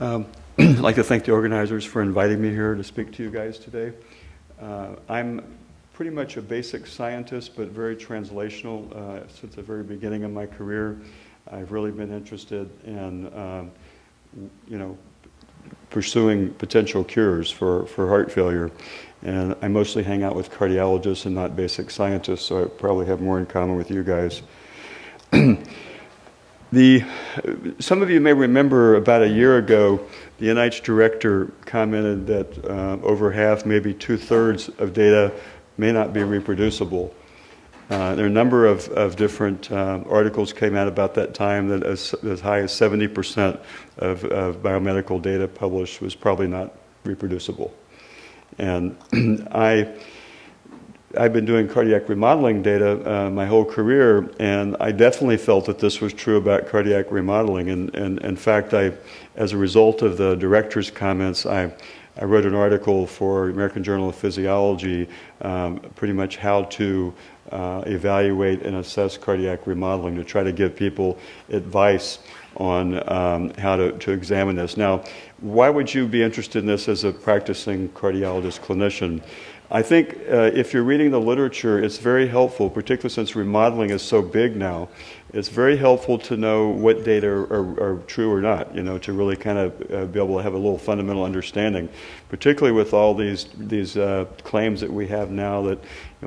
I'd like to thank the organizers for inviting me here to speak to you guys today. I'm pretty much a basic scientist, but very translational. Since the very beginning of my career, I've really been interested in, pursuing potential cures for heart failure. And I mostly hang out with cardiologists and not basic scientists, so I probably have more in common with you guys. Some of you may remember about a year ago, the NIH director commented that over half, maybe 2/3 of data may not be reproducible. There are a number of different articles came out about that time that as high as 70% of biomedical data published was probably not reproducible. And I've been doing cardiac remodeling data my whole career, and I definitely felt that this was true about cardiac remodeling. And in fact, as a result of the director's comments, I wrote an article for American Journal of Physiology, pretty much how to evaluate and assess cardiac remodeling, to try to give people advice on how to examine this. Now, why would you be interested in this as a practicing cardiologist clinician? I think if you're reading the literature, it's very helpful, particularly since remodeling is so big now. It's very helpful to know what data are true or not, to really kind of be able to have a little fundamental understanding, particularly with all these claims that we have now that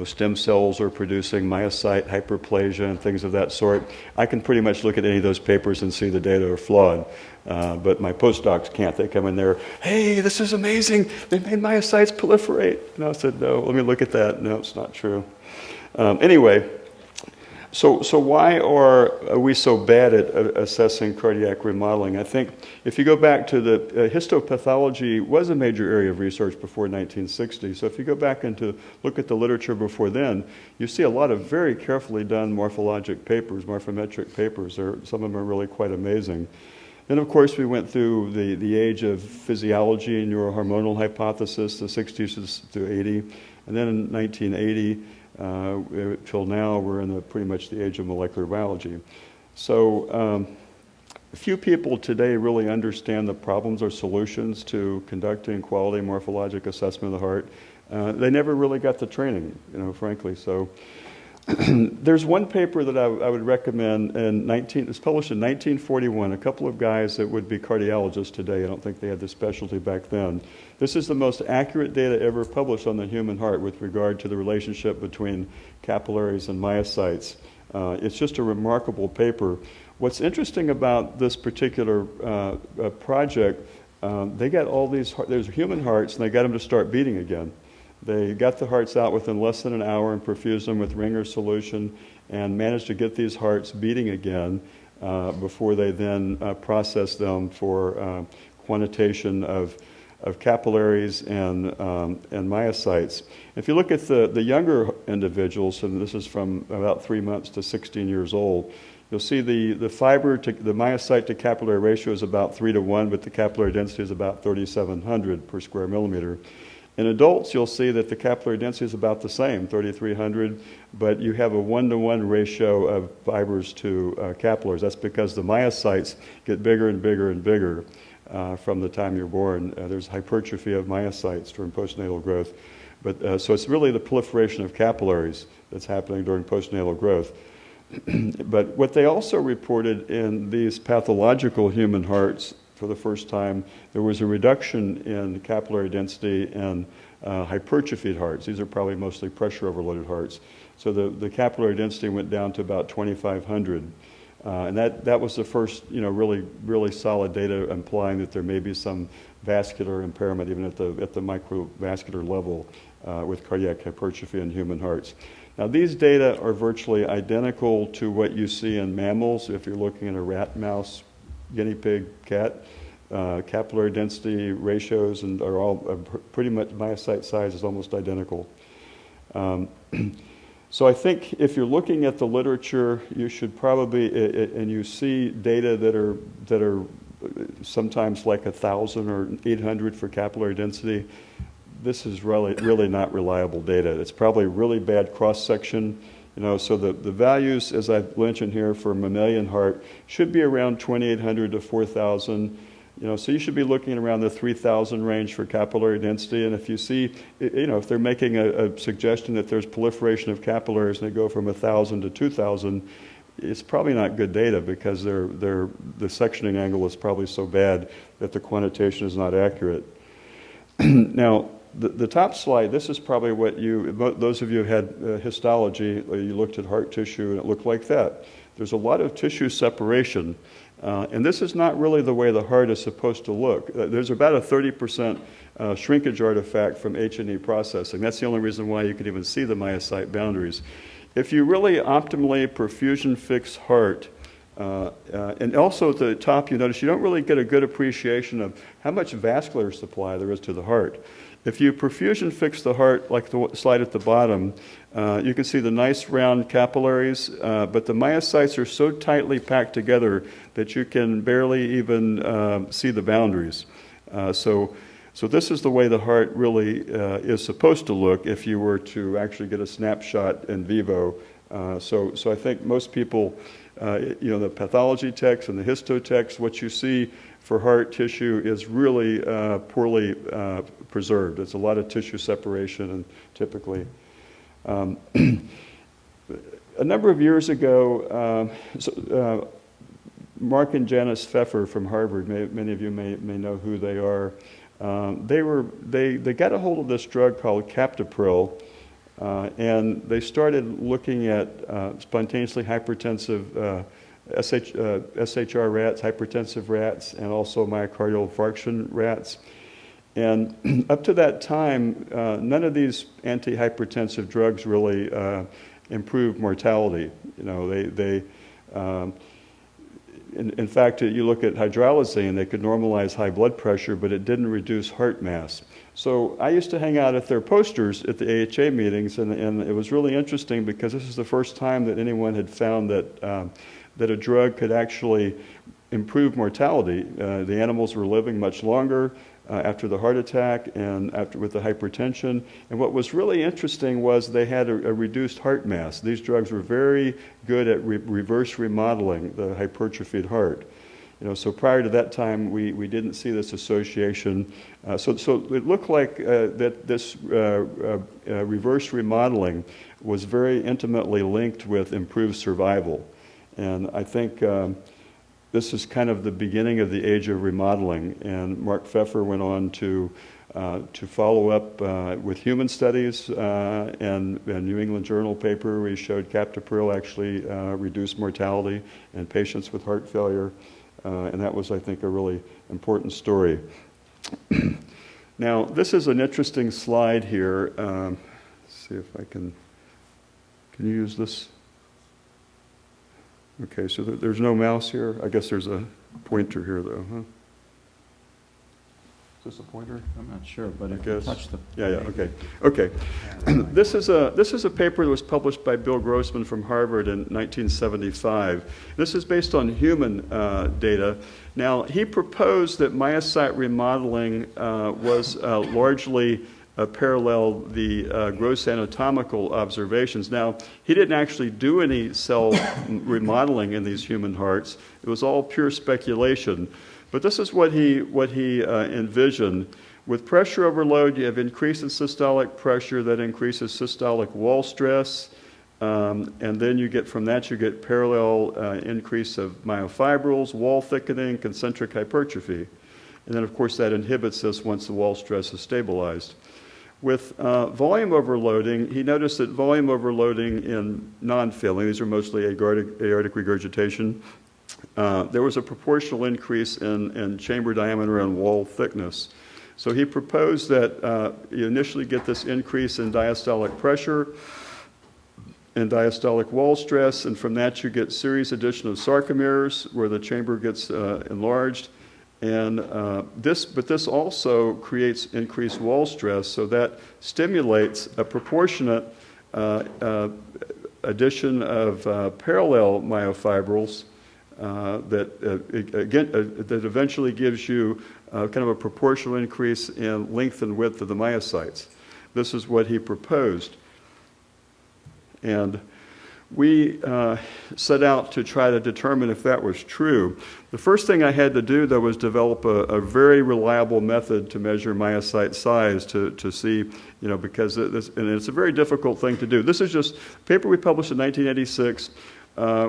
stem cells are producing myocyte hyperplasia and things of that sort. I can pretty much look at any of those papers and see the data are flawed. But my postdocs can't. They come in there, hey, this is amazing. They made myocytes proliferate. And I said, no, let me look at that. No, it's not true. Anyway, so why are we so bad at assessing cardiac remodeling? I think if you go back to the histopathology was a major area of research before 1960. So if you go back and to look at the literature before then, you see a lot of very carefully done morphologic papers, morphometric papers. Some of them are really quite amazing. Then, of course, we went through the age of physiology and neurohormonal hypothesis, the 60s to 80. And then in 1980, till now, we're in pretty much the age of molecular biology. So few people today really understand the problems or solutions to conducting quality morphologic assessment of the heart. They never really got the training, frankly. So there's one paper that I would recommend. It's published in 1941. A couple of guys that would be cardiologists today. I don't think they had the specialty back then. This is the most accurate data ever published on the human heart with regard to the relationship between capillaries and myocytes. It's just a remarkable paper. What's interesting about this particular project, they got all there's human hearts, and they got them to start beating again. They got the hearts out within less than an hour and perfused them with Ringer solution and managed to get these hearts beating again before they then processed them for quantitation of capillaries and myocytes. If you look at the younger individuals, and this is from about 3 months to 16 years old, you'll see the myocyte to capillary ratio is about 3:1, but the capillary density is about 3,700 per square millimeter. In adults, you'll see that the capillary density is about the same, 3,300, but you have a 1-to-1 ratio of fibers to capillaries. That's because the myocytes get bigger and bigger and bigger from the time you're born. There's hypertrophy of myocytes during postnatal growth. But so it's really the proliferation of capillaries that's happening during postnatal growth. But what they also reported in these pathological human hearts, for the first time, there was a reduction in capillary density in hypertrophied hearts. These are probably mostly pressure overloaded hearts. So the capillary density went down to about 2,500. And that was the first, really solid data implying that there may be some vascular impairment even at the microvascular level with cardiac hypertrophy in human hearts. Now, these data are virtually identical to what you see in mammals. If you're looking at a rat, mouse, guinea pig, cat, capillary density ratios and are all pretty much, myocyte size is almost identical. So I think if you're looking at the literature, you should probably, and you see data that are sometimes like 1,000 or 800 for capillary density, this is really not reliable data. It's probably really bad cross-section. So the values, as I've mentioned here, for mammalian heart should be around 2,800 to 4,000. So you should be looking around the 3,000 range for capillary density. And if you see, if they're making a suggestion that there's proliferation of capillaries and they go from 1,000 to 2,000, it's probably not good data because the sectioning angle is probably so bad that the quantitation is not accurate. Now, the top slide, this is probably what those of you who had histology, you looked at heart tissue and it looked like that. There's a lot of tissue separation. And this is not really the way the heart is supposed to look. There's about a 30% shrinkage artifact from H&E processing. That's the only reason why you can even see the myocyte boundaries. If you really optimally perfusion fix heart, and also at the top you notice you don't really get a good appreciation of how much vascular supply there is to the heart. If you perfusion fix the heart, like the slide at the bottom, you can see the nice round capillaries, but the myocytes are so tightly packed together that you can barely even see the boundaries. So this is the way the heart really is supposed to look if you were to actually get a snapshot in vivo. So I think most people, the pathology text and the histo text, what you see for heart tissue is really poorly preserved. It's a lot of tissue separation, and typically. A number of years ago, Mark and Janice Pfeffer from Harvard, many of you may know who they are, they got a hold of this drug called captopril, and they started looking at spontaneously hypertensive SHR rats, hypertensive rats, and also myocardial infarction rats. And up to that time, none of these antihypertensive drugs really improved mortality. In fact, you look at hydralazine, they could normalize high blood pressure, but it didn't reduce heart mass. So I used to hang out at their posters at the AHA meetings, and it was really interesting because this is the first time that anyone had found that that a drug could actually improve mortality. The animals were living much longer after the heart attack and with the hypertension. And what was really interesting was they had a reduced heart mass. These drugs were very good at reverse remodeling the hypertrophied heart. So prior to that time, we didn't see this association. So it looked like that this reverse remodeling was very intimately linked with improved survival. And I think this is kind of the beginning of the age of remodeling. And Mark Pfeffer went on to follow up with human studies, and a New England Journal paper where he showed captopril actually reduced mortality in patients with heart failure. And that was, I think, a really important story. Now, this is an interesting slide here. Let's see if I can you use this? Okay, so there's no mouse here. I guess there's a pointer here, though, huh? Is this a pointer? I'm not sure, but if you touch the... Yeah, okay. Okay. This is a paper that was published by Bill Grossman from Harvard in 1975. This is based on human data. Now, he proposed that myocyte remodeling was largely parallel the gross anatomical observations. Now, he didn't actually do any cell remodeling in these human hearts. It was all pure speculation. But this is what he envisioned. With pressure overload, you have increase in systolic pressure that increases systolic wall stress. And then you get, from that, you get parallel increase of myofibrils, wall thickening, concentric hypertrophy. And then, of course, that inhibits this once the wall stress is stabilized. With volume overloading, he noticed that volume overloading in non-filling, these are mostly aortic regurgitation, there was a proportional increase in chamber diameter and wall thickness. So he proposed that you initially get this increase in diastolic pressure and diastolic wall stress, and from that you get series addition of sarcomeres where the chamber gets enlarged. And this also creates increased wall stress, so that stimulates a proportionate addition of parallel myofibrils that eventually gives you kind of a proportional increase in length and width of the myocytes. This is what he proposed. And we set out to try to determine if that was true. The first thing I had to do, though, was develop a very reliable method to measure myocyte size to see, because and it's a very difficult thing to do. This is just a paper we published in 1986.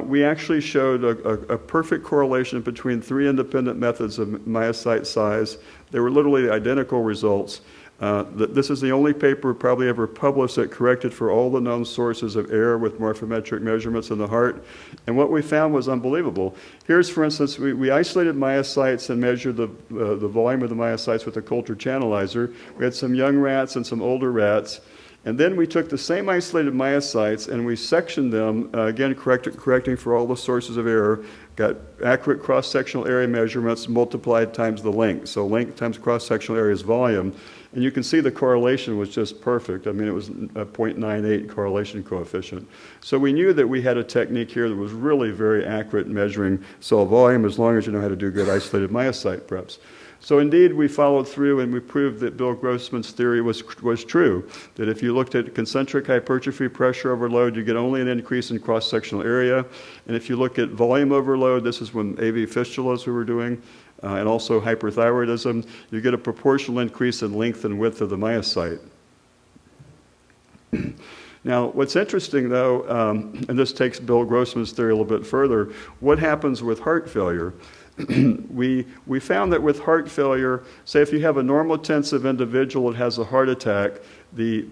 We actually showed a perfect correlation between 3 independent methods of myocyte size. They were literally identical results. This is the only paper probably ever published that corrected for all the known sources of error with morphometric measurements in the heart. And what we found was unbelievable. Here's, for instance, we isolated myocytes and measured the volume of the myocytes with a culture channelizer. We had some young rats and some older rats. And then we took the same isolated myocytes and we sectioned them, again correcting for all the sources of error, got accurate cross-sectional area measurements multiplied times the length. So length times cross-sectional area is volume. And you can see the correlation was just perfect. I mean, it was a 0.98 correlation coefficient. So we knew that we had a technique here that was really very accurate in measuring cell volume as long as you know how to do good isolated myocyte preps. So indeed, we followed through and we proved that Bill Grossman's theory was true, that if you looked at concentric hypertrophy pressure overload, you get only an increase in cross-sectional area. And if you look at volume overload, this is when AV fistulas we were doing, and also hyperthyroidism, you get a proportional increase in length and width of the myocyte. Now, what's interesting, though, and this takes Bill Grossman's theory a little bit further, what happens with heart failure? We found that with heart failure, say if you have a normotensive individual that has a heart attack, the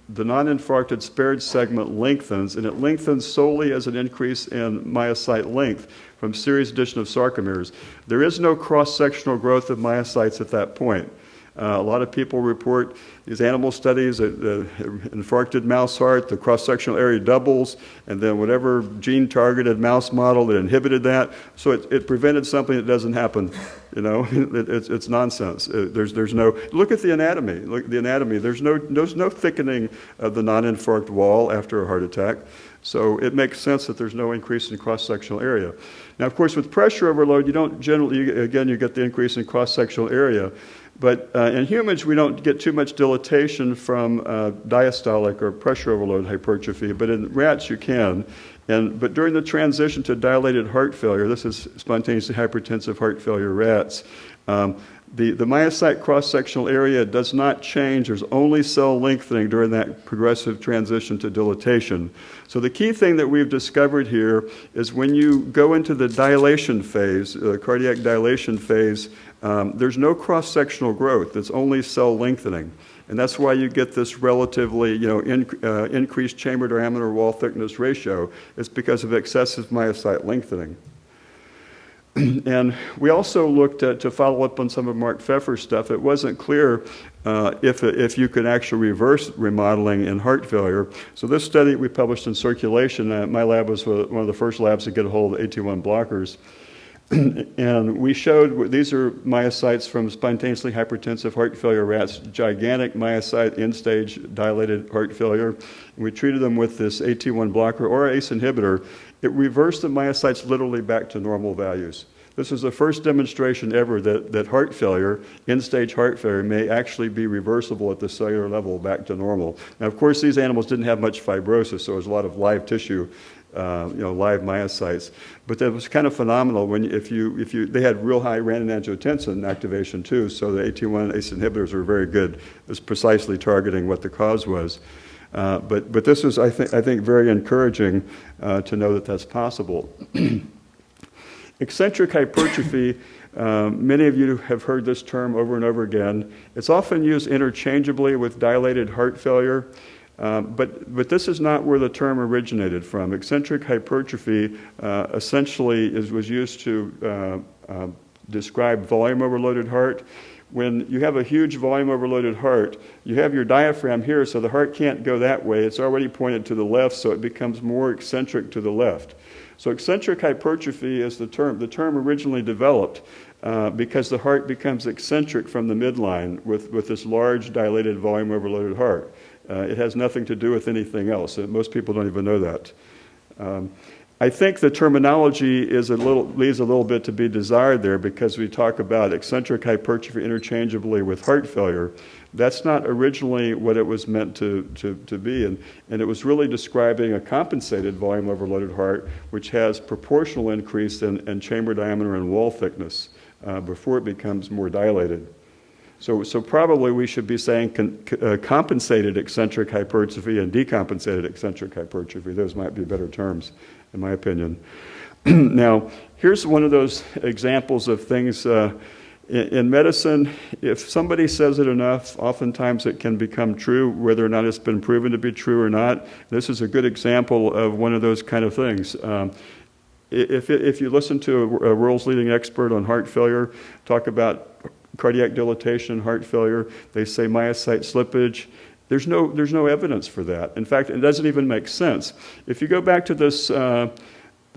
non-infarcted spared segment lengthens, and it lengthens solely as an increase in myocyte length from series addition of sarcomeres. There is no cross-sectional growth of myocytes at that point. A lot of people report these animal studies, infarcted mouse heart, the cross-sectional area doubles, and then whatever gene-targeted mouse model that inhibited that, so it prevented something that doesn't happen. It's nonsense. There's no, look at the anatomy. Look at the anatomy. There's no thickening of the non-infarct wall after a heart attack. So it makes sense that there's no increase in cross-sectional area. Now, of course, with pressure overload, you don't generally, again, you get the increase in cross-sectional area. But in humans, we don't get too much dilatation from diastolic or pressure overload hypertrophy, but in rats you can. But during the transition to dilated heart failure, this is spontaneously hypertensive heart failure rats, the myocyte cross-sectional area does not change. There's only cell lengthening during that progressive transition to dilatation. So the key thing that we've discovered here is when you go into the dilation phase, cardiac dilation phase, there's no cross-sectional growth. It's only cell lengthening. And that's why you get this relatively, increased chamber diameter wall thickness ratio. It's because of excessive myocyte lengthening. And we also looked at, to follow up on some of Mark Pfeffer's stuff, it wasn't clear if you could actually reverse remodeling in heart failure. So this study we published in Circulation, my lab was one of the first labs to get a hold of AT1 blockers. And we showed, these are myocytes from spontaneously hypertensive heart failure rats, gigantic myocyte end-stage dilated heart failure. And we treated them with this AT1 blocker or ACE inhibitor. It reversed the myocytes literally back to normal values. This is the first demonstration ever that heart failure, end-stage heart failure, may actually be reversible at the cellular level back to normal. Now, of course, these animals didn't have much fibrosis, so there was a lot of live tissue, live myocytes. But that was kind of phenomenal when they had real high renin-angiotensin activation too, so the AT1 ACE inhibitors were very good. It was precisely targeting what the cause was. But this is, I think, very encouraging to know that that's possible. Eccentric hypertrophy, many of you have heard this term over and over again. It's often used interchangeably with dilated heart failure, but this is not where the term originated from. Eccentric hypertrophy essentially was used to describe volume overloaded heart. When you have a huge volume overloaded heart, you have your diaphragm here, so the heart can't go that way. It's already pointed to the left, so it becomes more eccentric to the left. So eccentric hypertrophy is the term. The term originally developed because the heart becomes eccentric from the midline with this large dilated volume overloaded heart. It has nothing to do with anything else. Most people don't even know that. I think the terminology leaves a little bit to be desired there, because we talk about eccentric hypertrophy interchangeably with heart failure. That's not originally what it was meant to be, and it was really describing a compensated volume overloaded heart, which has proportional increase in chamber diameter and wall thickness before it becomes more dilated. So probably we should be saying compensated eccentric hypertrophy and decompensated eccentric hypertrophy. Those might be better terms, in my opinion. Now, here's one of those examples of things in medicine. If somebody says it enough, oftentimes it can become true, whether or not it's been proven to be true or not. This is a good example of one of those kind of things. If you listen to a world's leading expert on heart failure talk about cardiac dilatation and heart failure, they say myocyte slippage. There's no evidence for that. In fact, it doesn't even make sense. If you go back to this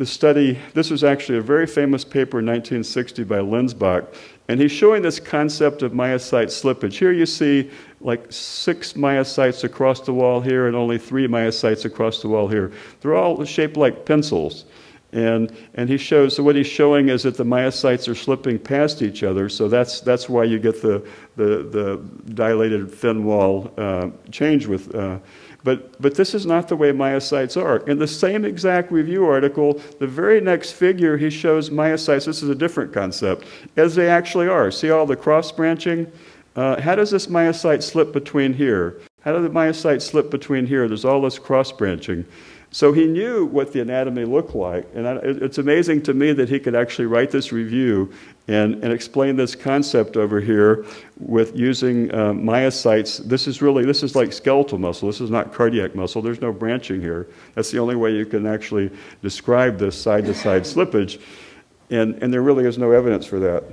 study, this was actually a very famous paper in 1960 by Linsbach, and he's showing this concept of myocyte slippage. Here you see like 6 myocytes across the wall here and only 3 myocytes across the wall here. They're all shaped like pencils. And he shows, so what he's showing is that the myocytes are slipping past each other, so that's why you get the dilated thin wall change with. But this is not the way myocytes are. In the same exact review article, the very next figure, he shows myocytes, this is a different concept, as they actually are. See all the cross branching? How does this myocyte slip between here? How does the myocyte slip between here? There's all this cross branching. So he knew what the anatomy looked like, and it's amazing to me that he could actually write this review and explain this concept over here with using myocytes. This is like skeletal muscle. This is not cardiac muscle. There's no branching here. That's the only way you can actually describe this side-to-side slippage, and there really is no evidence for that.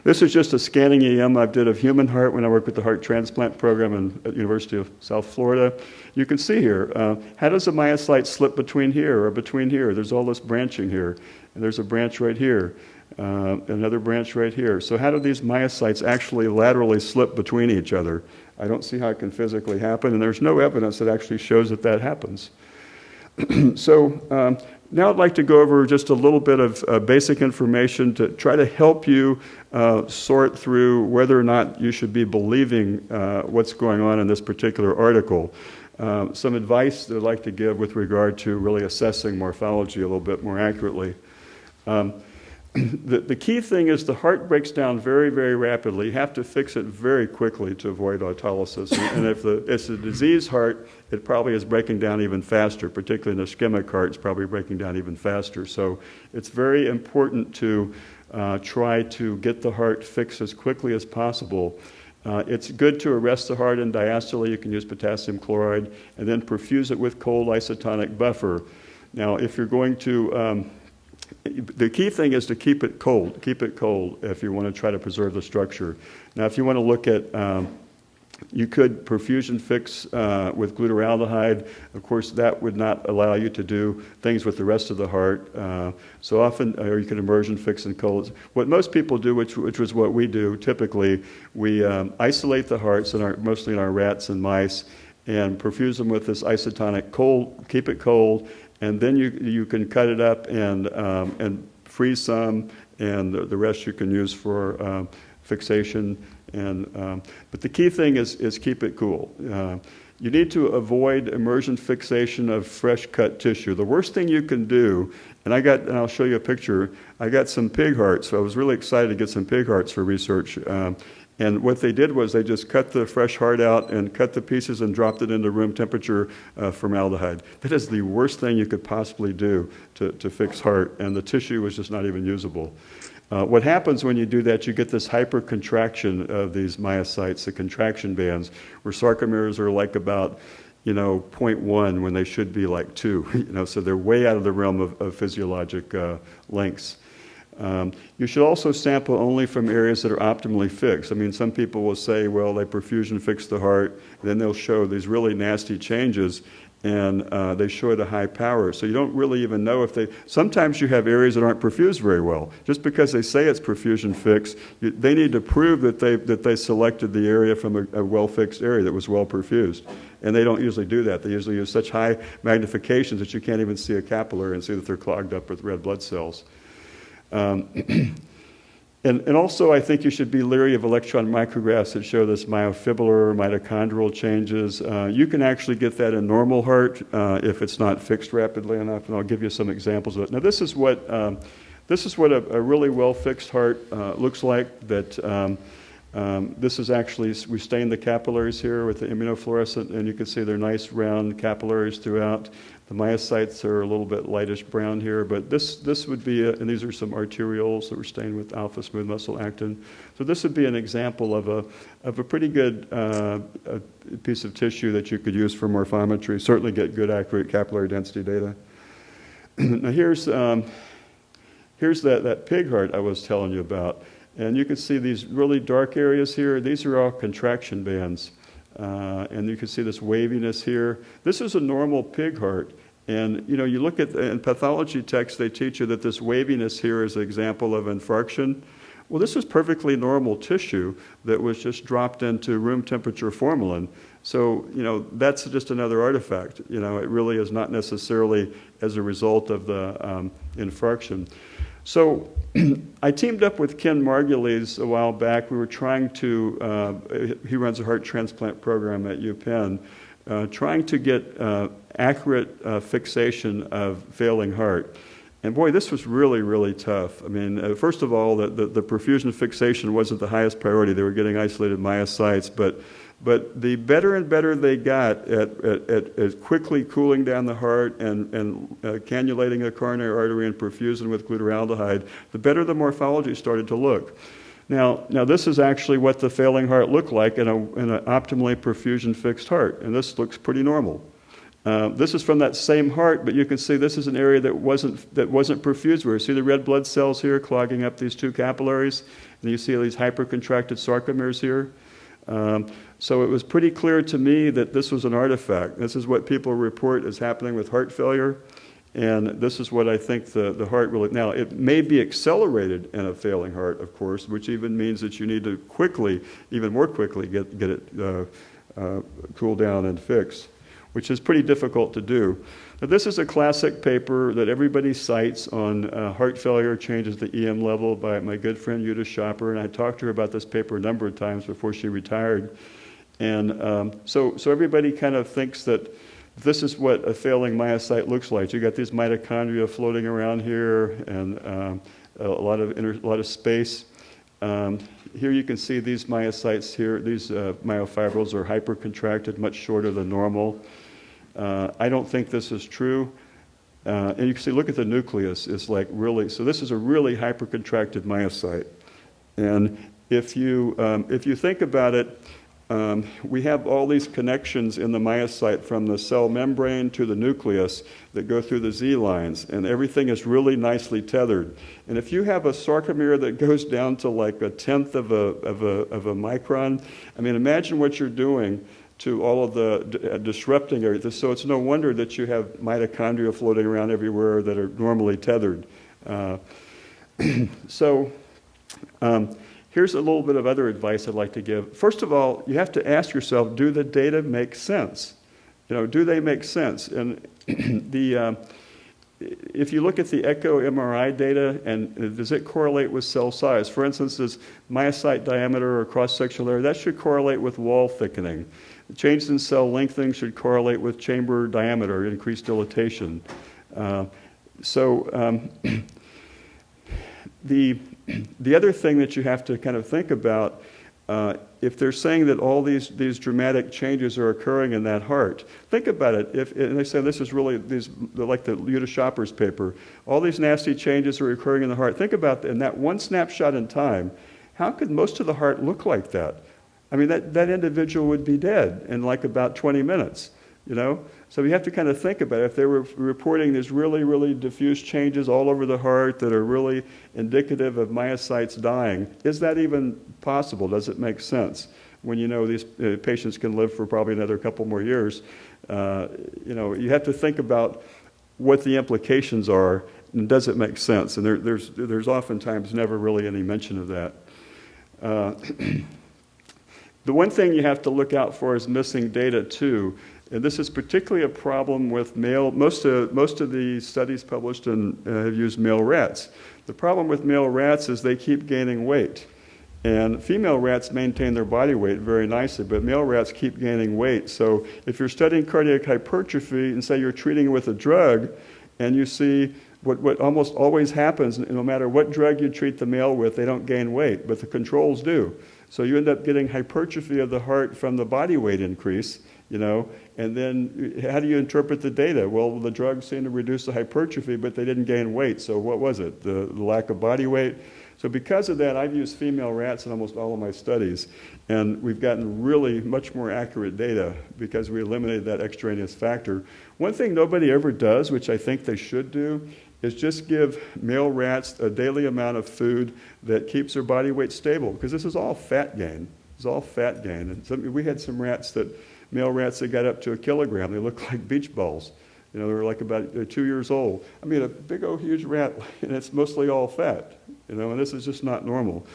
This is just a scanning EM I did of human heart when I worked with the heart transplant program at the University of South Florida. You can see here, how does a myocyte slip between here or between here? There's all this branching here, and there's a branch right here, another branch right here. So how do these myocytes actually laterally slip between each other? I don't see how it can physically happen, and there's no evidence that actually shows that happens. So now I'd like to go over just a little bit of basic information to try to help you sort through whether or not you should be believing what's going on in this particular article. Some advice that I'd like to give with regard to really assessing morphology a little bit more accurately. The key thing is the heart breaks down very, very rapidly. You have to fix it very quickly to avoid autolysis. And if it's a diseased heart, it probably is breaking down even faster, particularly an ischemic heart, it's probably breaking down even faster. So it's very important to try to get the heart fixed as quickly as possible. It's good to arrest the heart in diastole. You can use potassium chloride and then perfuse it with cold isotonic buffer. Now, if you're going to the key thing is to keep it cold if you want to try to preserve the structure. Now, if you want to look at, you could perfusion fix with glutaraldehyde. Of course, that would not allow you to do things with the rest of the heart. So often, or you can immersion fix in cold. What most people do, which was what we do typically, we isolate the hearts, mostly in our rats and mice, and perfuse them with this isotonic cold, keep it cold, and then you can cut it up and freeze some, and the rest you can use for fixation. But the key thing is keep it cool. You need to avoid immersion fixation of fresh cut tissue. The worst thing you can do, and I'll show you a picture. I got some pig hearts, so I was really excited to get some pig hearts for research. And what they did was they just cut the fresh heart out and cut the pieces and dropped it into room temperature formaldehyde. That is the worst thing you could possibly do to fix heart, and the tissue was just not even usable. What happens when you do that, you get this hypercontraction of these myocytes, the contraction bands, where sarcomeres are like about 0.1 when they should be like 2. So they're way out of the realm of physiologic lengths. You should also sample only from areas that are optimally fixed. I mean, some people will say, well, they perfusion fix the heart, and then they'll show these really nasty changes, and they show it a high power. So you don't really even know if they, sometimes you have areas that aren't perfused very well. Just because they say it's perfusion fixed, they need to prove that they selected the area from a well-fixed area that was well perfused. And they don't usually do that. They usually use such high magnifications that you can't even see a capillary and see that they're clogged up with red blood cells. And also, I think you should be leery of electron micrographs that show this myofibrillar, mitochondrial changes. You can actually get that in normal heart if it's not fixed rapidly enough, and I'll give you some examples of it. Now, this is what a really well-fixed heart looks like. That this is actually, we stain the capillaries here with the immunofluorescent, and you can see they're nice round capillaries throughout. The myocytes are a little bit lightish brown here, but this would be, and these are some arterioles that were stained with alpha smooth muscle actin. So this would be an example of a pretty good piece of tissue that you could use for morphometry. Certainly get good accurate capillary density data. Now here's that pig heart I was telling you about. And you can see these really dark areas here. These are all contraction bands. And you can see this waviness here. This is a normal pig heart. And, you know, you look at, in pathology texts, they teach you that this waviness here is an example of infarction. Well, this is perfectly normal tissue that was just dropped into room temperature formalin. So, you know, that's just another artifact. You know, it really is not necessarily as a result of the infarction. So I teamed up with Ken Margulies a while back. We were trying to, he runs a heart transplant program at UPenn, trying to get accurate fixation of failing heart. And boy, this was really, really tough. I mean, first of all, the perfusion fixation wasn't the highest priority. They were getting isolated myocytes, but the better and better they got at quickly cooling down the heart and cannulating a coronary artery and perfusing with glutaraldehyde, the better the morphology started to look. Now this is actually what the failing heart looked like in an optimally perfusion fixed heart, and this looks pretty normal. This is from that same heart, but you can see this is an area that wasn't perfused. Where you see the red blood cells here clogging up these two capillaries, and you see these hypercontracted sarcomeres here. So it was pretty clear to me that this was an artifact. This is what people report is happening with heart failure, and this is what I think the heart really... Now, it may be accelerated in a failing heart, of course, which even means that you need to quickly, even more quickly, get it cooled down and fixed, which is pretty difficult to do. Now, this is a classic paper that everybody cites on heart failure changes the EM level by my good friend Jutta Schopper, and I talked to her about this paper a number of times before she retired. And so everybody kind of thinks that this is what a failing myocyte looks like. You got these mitochondria floating around here, and a lot of space. Here you can see these myocytes here. These myofibrils are hypercontracted, much shorter than normal. I don't think this is true. And you can see, look at the nucleus. It's like really, so this is a really hypercontracted myocyte. And if you think about it, we have all these connections in the myocyte from the cell membrane to the nucleus that go through the Z lines, and everything is really nicely tethered. And if you have a sarcomere that goes down to like 1/10 of a micron, I mean, imagine what you're doing to all of the disrupting everything. So it's no wonder that you have mitochondria floating around everywhere that are normally tethered. Here's a little bit of other advice I'd like to give. First of all, you have to ask yourself, do the data make sense? You know, do they make sense? And if you look at the echo MRI data, and does it correlate with cell size? For instance, does myocyte diameter or cross-sectional area, that should correlate with wall thickening. The changes in cell lengthening should correlate with chamber diameter, increased dilatation. The other thing that you have to kind of think about, if they're saying that all these dramatic changes are occurring in that heart, think about it. And they say this is really, like the Jutta Schopper's paper, all these nasty changes are occurring in the heart. Think about in that one snapshot in time, how could most of the heart look like that? I mean, that individual would be dead in like about 20 minutes, you know? So you have to kind of think about it. If they were reporting these really, really diffuse changes all over the heart that are really indicative of myocytes dying, is that even possible? Does it make sense? When you know these patients can live for probably another couple more years, You have to think about what the implications are, and does it make sense? And there's oftentimes never really any mention of that. The one thing you have to look out for is missing data too. And this is particularly a problem with male. Most of the studies published have used male rats. The problem with male rats is they keep gaining weight. And female rats maintain their body weight very nicely, but male rats keep gaining weight. So if you're studying cardiac hypertrophy and say you're treating with a drug, and you see what almost always happens, no matter what drug you treat the male with, they don't gain weight, but the controls do. So you end up getting hypertrophy of the heart from the body weight increase, and then how do you interpret the data? Well, the drugs seem to reduce the hypertrophy, but they didn't gain weight. So what was it? The lack of body weight? So because of that, I've used female rats in almost all of my studies, and we've gotten really much more accurate data because we eliminated that extraneous factor. One thing nobody ever does, which I think they should do, is just give male rats a daily amount of food that keeps their body weight stable, because this is all fat gain. It's all fat gain. And we had some male rats that got up to 1 kilogram. They looked like beach balls. They were like about 2 years old. I mean, a big old huge rat, and it's mostly all fat, and this is just not normal.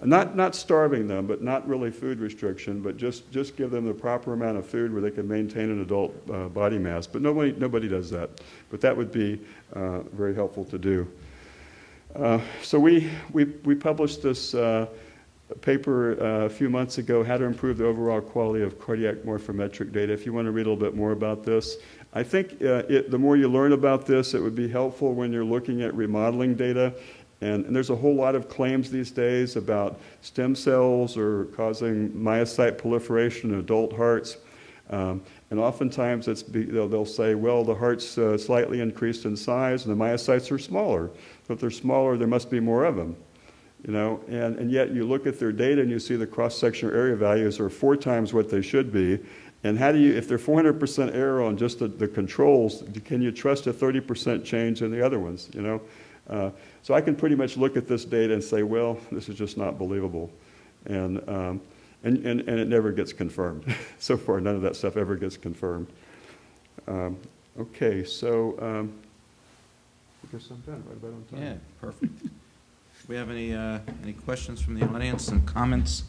Not starving them, but not really food restriction, but just give them the proper amount of food where they can maintain an adult body mass. But nobody does that. But that would be very helpful to do. So we published this paper a few months ago, How to Improve the Overall Quality of Cardiac Morphometric Data. If you want to read a little bit more about this, I think the more you learn about this, it would be helpful when you're looking at remodeling data. And there's a whole lot of claims these days about stem cells or causing myocyte proliferation in adult hearts. And oftentimes they'll say, well, the heart's slightly increased in size and the myocytes are smaller. So if they're smaller, there must be more of them. And yet you look at their data and you see the cross-sectional area values are 4 times what they should be. And if they're 400% error on just the controls, can you trust a 30% change in the other ones, So I can pretty much look at this data and say, well, this is just not believable. And it never gets confirmed. So far, none of that stuff ever gets confirmed. Okay, so I guess I'm done, right about on time. Yeah, perfect. Do we have any questions from the audience and comments?